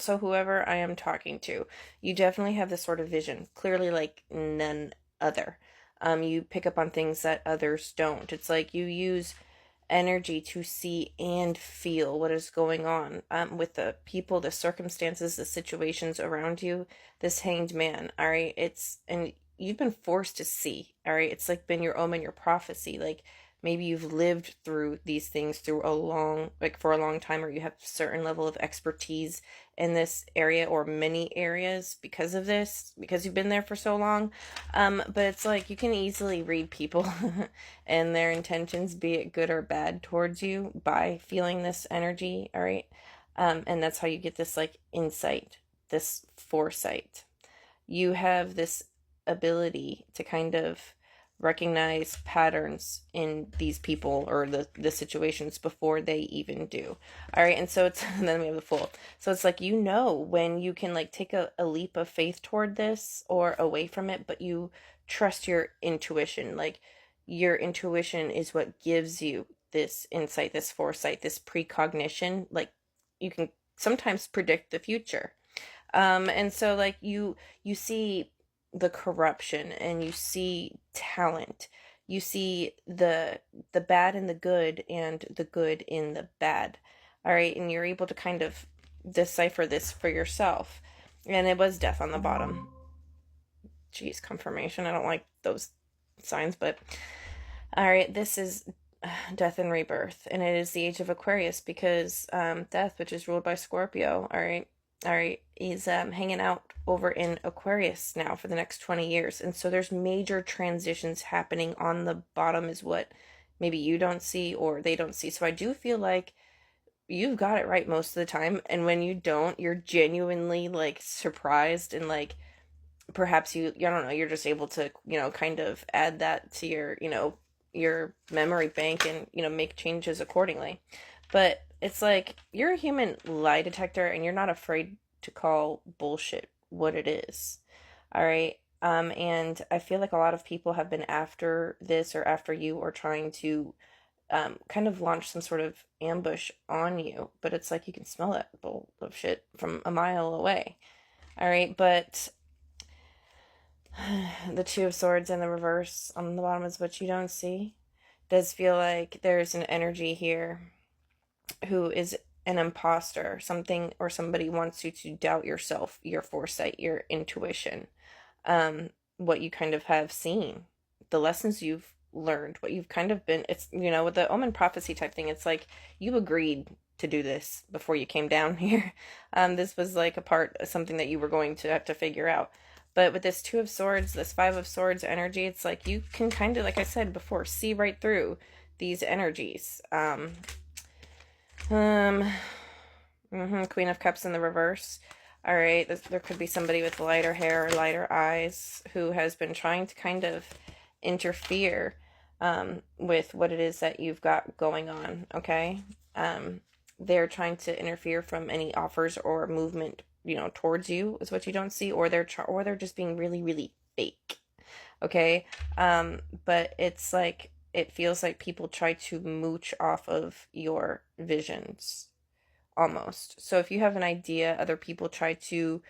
So whoever I am talking to, you definitely have this sort of vision, clearly like none other. You pick up on things that others don't. It's like you use energy to see and feel what is going on with the people, the circumstances, the situations around you. This hanged man, all right? And you've been forced to see, all right? It's like been your omen, your prophecy. Like maybe you've lived through these things through a long, like for a long time, or you have a certain level of expertise in this area or many areas because of this, because you've been there for so long. But it's like you can easily read people and their intentions, be it good or bad, towards you by feeling this energy, all right? And that's how you get this like insight, this foresight. You have this ability to kind of recognize patterns in these people or the situations before they even do. All right, and so it's and then we have the Fool. So it's like you know when you can like take a leap of faith toward this or away from it, but you trust your intuition. Like your intuition is what gives you this insight, this foresight, this precognition. Like you can sometimes predict the future. And so like you see the corruption and you see talent. You see the bad in the good and the good in the bad. All right, and you're able to kind of decipher this for yourself. And it was death on the bottom. Geez, confirmation. I don't like those signs, but all right, this is death and rebirth, and it is the age of Aquarius because death, which is ruled by Scorpio, all right, he's hanging out over in Aquarius now for the next 20 years, and so there's major transitions happening on the bottom, is what maybe you don't see or they don't see. So I do feel like you've got it right most of the time, and when you don't, you're genuinely like surprised and like perhaps I don't know, you're just able to, kind of add that to your, your memory bank and, make changes accordingly. But it's like you're a human lie detector and you're not afraid to call bullshit what it is. All right. And I feel like a lot of people have been after this or after you or trying to kind of launch some sort of ambush on you. But it's like you can smell that bull of shit from a mile away. All right. But the Two of Swords in the reverse on the bottom is what you don't see. Does feel like there's an energy here who is an imposter. Something or somebody wants you to doubt yourself, your foresight, your intuition, what you kind of have seen, the lessons you've learned, what you've kind of been. It's, with the omen prophecy type thing, it's like you agreed to do this before you came down here. This was like a part of something that you were going to have to figure out. But with this Two of Swords, this Five of Swords energy, it's like you can kind of, like I said before, see right through these energies. Queen of Cups in the reverse. All right, there could be somebody with lighter hair or lighter eyes who has been trying to kind of interfere with what it is that you've got going on, okay? They're trying to interfere from any offers or movement, towards you is what you don't see, or they're just being really, really fake, okay? But it's like it feels like people try to mooch off of your visions almost. So if you have an idea, other people try to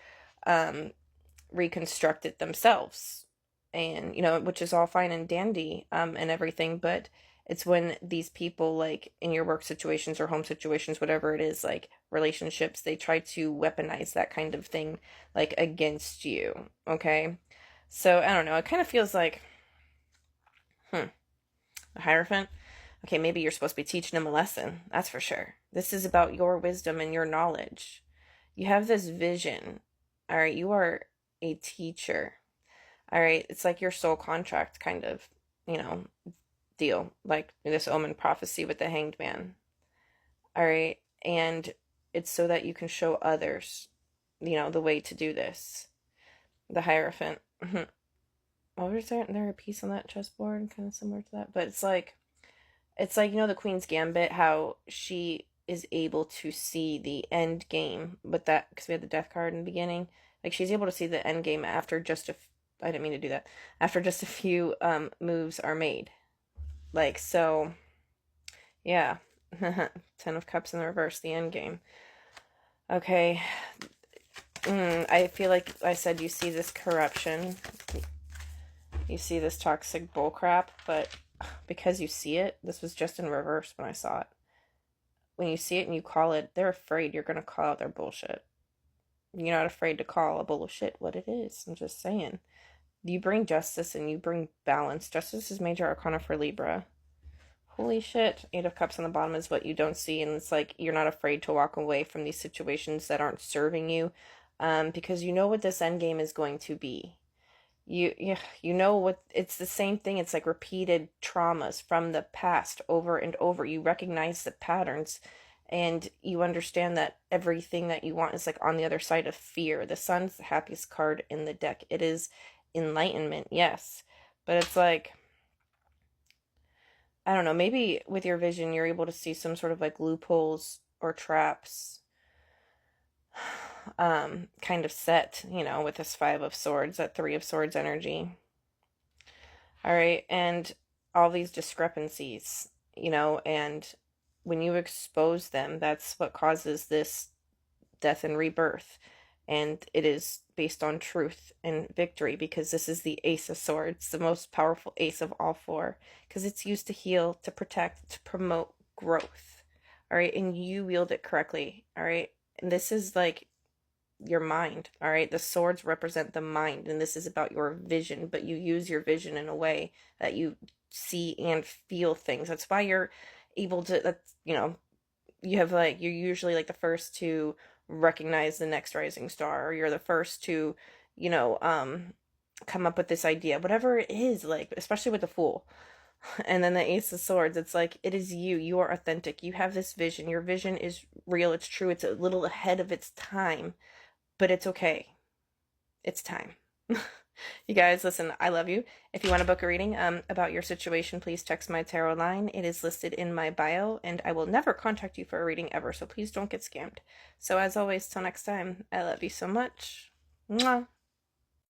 reconstruct it themselves, and which is all fine and dandy and everything, but it's when these people, like in your work situations or home situations, whatever it is, like relationships, they try to weaponize that kind of thing like against you, okay? So I don't know, it kind of feels like a Hierophant. Okay, maybe you're supposed to be teaching him a lesson, that's for sure. This is about your wisdom and your knowledge. You have this vision, all right? You are a teacher, all right? It's like your soul contract kind of, deal, like this omen prophecy with the Hanged Man. All right, and it's so that you can show others, the way to do this. The Hierophant. Oh, is there a piece on that chessboard kind of similar to that? But it's like the Queen's Gambit, how she is able to see the end game, but that because we had the Death card in the beginning, like she's able to see the end game after just I didn't mean to do that. After just a few moves are made. Like, so, yeah. Ten of Cups in the reverse, the end game. Okay. I feel like I said you see this corruption. You see this toxic bullcrap, but because you see it, this was just in reverse when I saw it. When you see it and you call it, they're afraid you're going to call out their bullshit. You're not afraid to call a bullshit what it is. I'm just saying. You bring justice and you bring balance. Justice is major arcana for Libra. Holy shit. 8 of Cups on the bottom is what you don't see, and it's like you're not afraid to walk away from these situations that aren't serving you, because you know what this end game is going to be. You know what, it's the same thing. It's like repeated traumas from the past over and over. You recognize the patterns and you understand that everything that you want is like on the other side of fear. The sun's the happiest card in the deck. It is enlightenment, yes, but it's like, I don't know, maybe with your vision you're able to see some sort of like loopholes or traps kind of set, with this 5 of Swords, that 3 of Swords energy. All right, and all these discrepancies, and when you expose them, that's what causes this death and rebirth. And it is based on truth and victory, because this is the Ace of Swords, the most powerful ace of all 4, because it's used to heal, to protect, to promote growth. All right, and you wield it correctly. All right, and this is like your mind. All right, the swords represent the mind, and this is about your vision, but you use your vision in a way that you see and feel things. That's why you're able to, that's, you have like, you're usually like the first to recognize the next rising star, or you're the first to, come up with this idea, whatever it is, like, especially with the Fool. And then the Ace of Swords, it's like, it is you. You are authentic. You have this vision. Your vision is real. It's true. It's a little ahead of its time, but it's okay. It's time. You guys, listen, I love you. If you want to book a reading about your situation, please text my tarot line. It is listed in my bio, and I will never contact you for a reading ever, so please don't get scammed. So as always, till next time, I love you so much. Mwah.